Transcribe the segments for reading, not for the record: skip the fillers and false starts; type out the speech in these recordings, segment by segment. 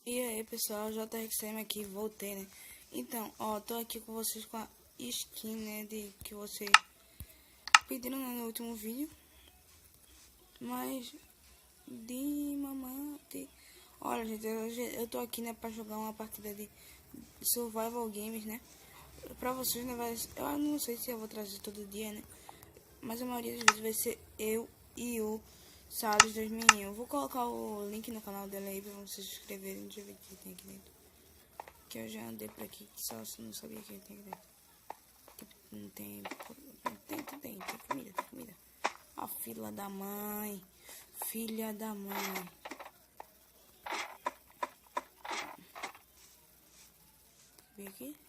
E aí pessoal, JRXM aqui, voltei, né? Então, ó, tô aqui com vocês com a skin, né, de que vocês pediram, né, no último vídeo. Mas, de mamãe, olha gente, eu tô aqui, né, pra jogar uma partida de Survival Games, né? Pra vocês, né, eu não sei se eu vou trazer todo dia, né? Mas a maioria das vezes vai ser eu e o Salles 2001. Vou colocar o link no canal dela aí pra vocês se inscreverem. Deixa eu ver o que tem aqui dentro. Que eu já andei por aqui, só não sabia o que tem aqui dentro. Não tem. Tem comida, tem comida. A filha da mãe. Filha da mãe. Vem aqui.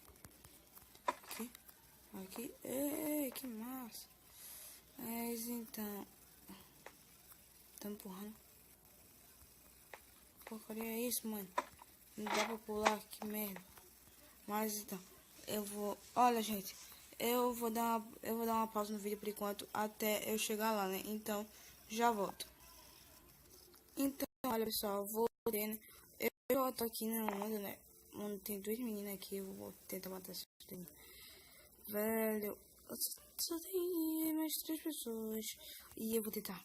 Aqui. Ei, que massa. Mas então. Tá empurrando. Porcaria é isso, mano? Não dá pra pular, que merda. Mas então, eu vou... Olha, gente, eu vou dar uma pausa no vídeo por enquanto, até eu chegar lá, né? Então, já volto. Então, olha, pessoal, vou né? Eu tô aqui na onda, né? Mano, tem duas meninas aqui, eu vou tentar matar essas duas. Velho, só tem mais 3 pessoas. E eu vou tentar.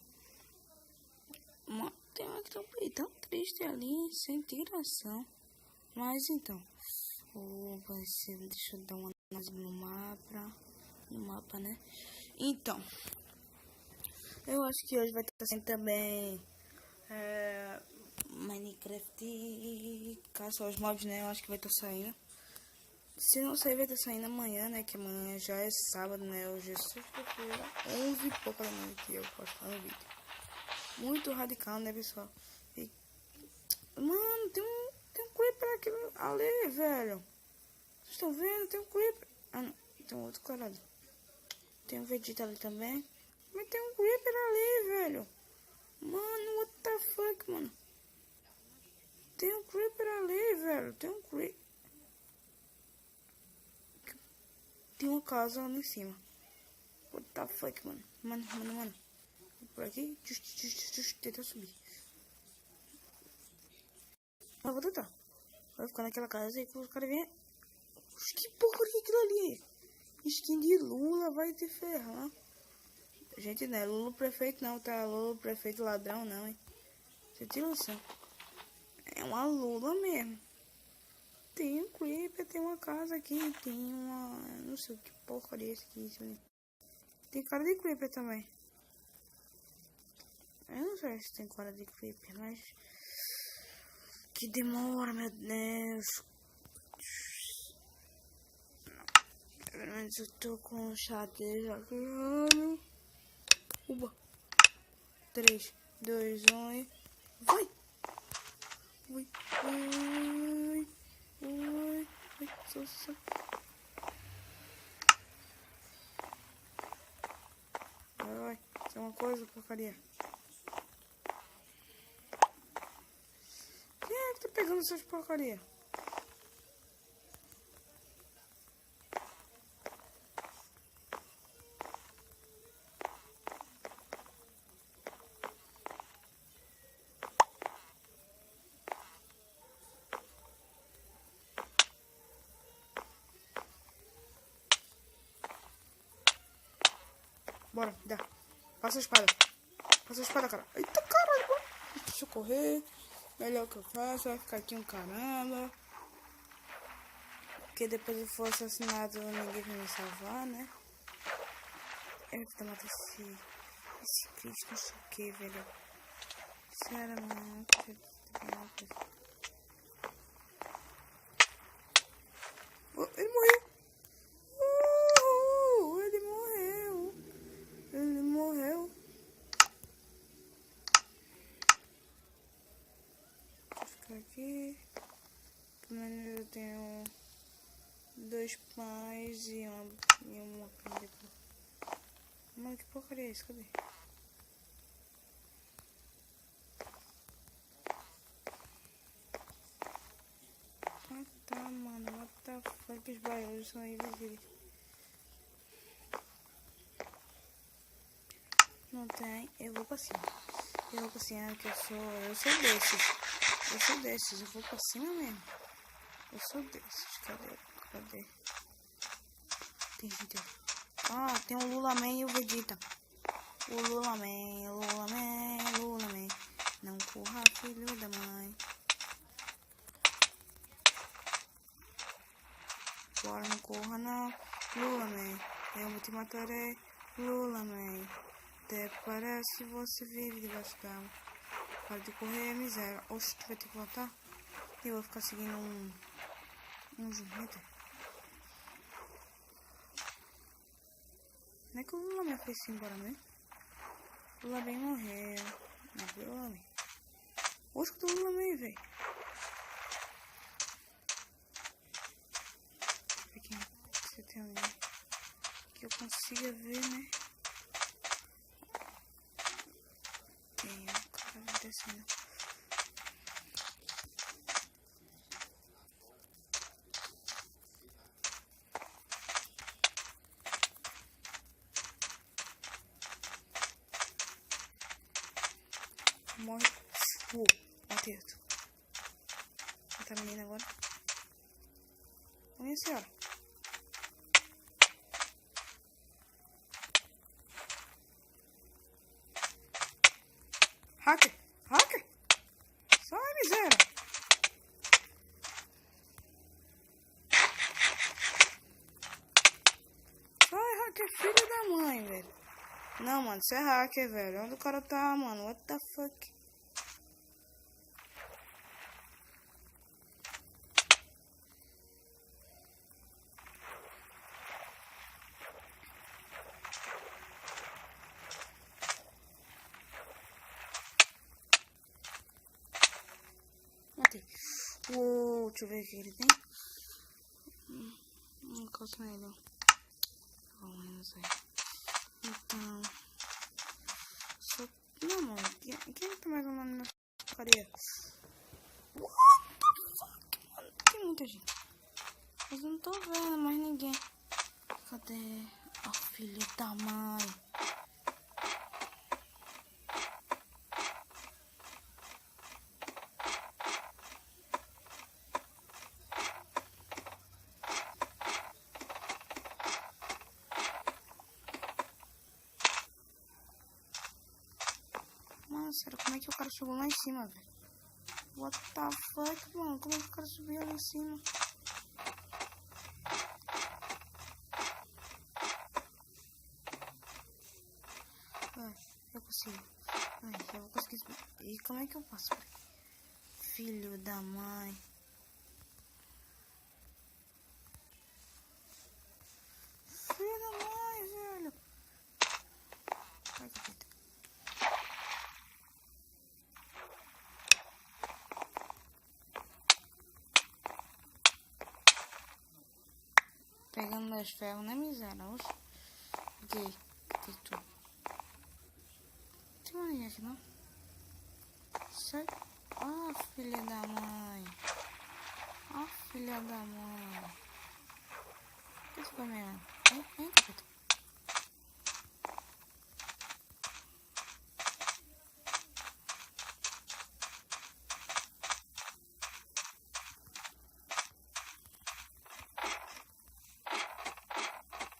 Tem uma que tá tão triste ali, sem tiração. Mas então, deixa eu dar uma análise no mapa, né? Então, eu acho que hoje vai estar saindo também Minecraft e caça aos mobs, né? Eu acho que vai estar saindo. Se não sair, vai estar saindo amanhã, né? Que amanhã já é sábado, né? Hoje é sexta-feira, 11 e pouco da manhã que eu postando o vídeo. Muito radical, né, pessoal? E, mano, tem um creeper aqui ali, velho. Vocês estão vendo? Tem um creeper. Ah, não. Tem um outro colorado. Tem um Vegeta ali também. Mas tem um creeper ali, velho. Mano, what the fuck, mano. Tem um creeper ali, velho. Tem um creeper. Tem uma casa lá em cima. What the fuck, mano. Mano. Por aqui. Tenta subir. Eu vou tentar. Vai ficar naquela casa aí que os caras vêm. Que porcaria é aquilo ali? Skin de Lula, vai te ferrar. Gente, não é Lula prefeito não, tá? Lula prefeito ladrão não, hein? Você tem noção. É uma Lula mesmo. Tem um creeper, tem uma casa aqui, tem uma... Não sei que porcaria é esse aqui. Tem cara de creeper também. Eu não sei se tem cara de creeper, mas... Que demora, meu Deus. Mas eu tô com xadrez aqui. Uba. 3, 2, 1 e... Vai! Ui. Só. Vai. Isso é uma coisa, porcaria. Quem é que tá pegando essas porcaria? Bora, dá. Passa a espada, cara. Eita, caralho. Deixa eu correr. Melhor que eu faço. Vai ficar aqui um caramba. Porque depois eu for assassinado, ninguém vai me salvar, né? Eu vou matar esse Cristo, não sei o que, velho. Sinceramente, ele morreu. Ele morreu. Vou ficar aqui. Pelo menos eu tenho 2 pães e uma carne. Mano, que porcaria é isso? Cadê? Ah tá, mano. What the fuck? Os baianos são invisíveis. Não tem. Eu vou pra cima. Eu vou pra cima porque eu sou desses. Eu sou desses. Eu vou pra cima mesmo. Eu sou desses. Cadê? Tem gente. Ah, tem o Lula Man e o Vegeta. O Lula Man. Não corra, filho da mãe. Agora não corra não. Lula Man. Eu vou te matar, Lula Man. Até parece que você vive debaixo d'água. Para de correr, miséria. Oxe, tu vai ter que voltar? Eu vou ficar seguindo um jumento. Não é que o Lula Man foi embora, né? O Lula Man morreu. Não foi o Lula Man. Oxe, que o Lula Man, velho. Você tem alguém que eu consiga ver, né? Tem um cara descendo. Morre. Matei outro. Mata a menina agora. Olha a senhora. Hacker! Sai, miséria! Sai, hacker, filho da mãe, velho. Não, mano, você é hacker, velho. Onde o cara tá, mano? What the fuck? Matei. Uou, deixa eu ver o que ele tem. Não encosta nele, não. Não sei. Então. Não, mano. Quem tá mais ou menos na minha porcaria? What the fuck, mano? Tem muita gente. Mas eu não tô vendo mais ninguém. Cadê? Ó, filho da mãe. Mano, sério, como é que o cara chegou lá em cima, velho? What the fuck, mano? Como é que o cara subiu lá em cima? Eu consigo. Eu vou conseguir subir. E como é que eu passo? Filho da mãe. Filho da mãe, velho. Ai, que fita. Pegando meus ferros, né, miséria? Oxe. Peguei tudo. Tem mais ninguém aqui, não? Sai. Ah, filha da mãe. Ah, filha da mãe. O que você vai me olhando? Vem, capeta.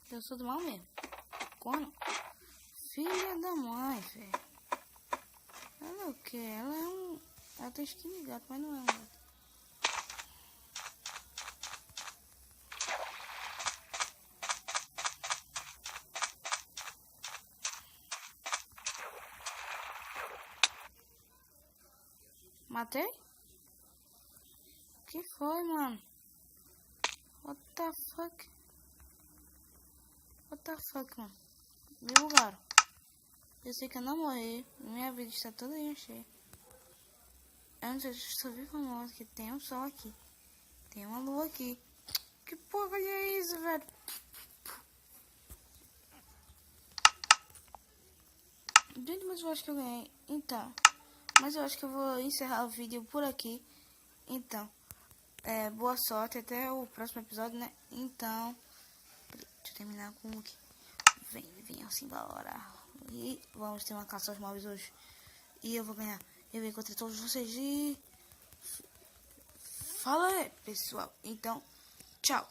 Eu sou do mal mesmo. Corno. Filha da mãe, velho. Ela é o quê? Ela tem skin de gato, mas não é um gato. Matei? O que foi, mano? What the fuck? What the fuck, mano? Me bugaram. Eu sei que eu não morri. Minha vida está toda cheia. Eu não sei se estou vivo ou morto, que tem um sol aqui. Tem uma lua aqui. Que porra é isso, velho? Gente, mas eu acho que eu ganhei. Então. Mas eu acho que eu vou encerrar o vídeo por aqui. Então. Boa sorte. Até o próximo episódio, né? Então. Deixa eu terminar com o que. Vem assim, embora. E vamos ter uma caça aos mobs hoje. E eu vou ganhar. Eu encontrei todos vocês e... Fala aí, pessoal. Então, tchau.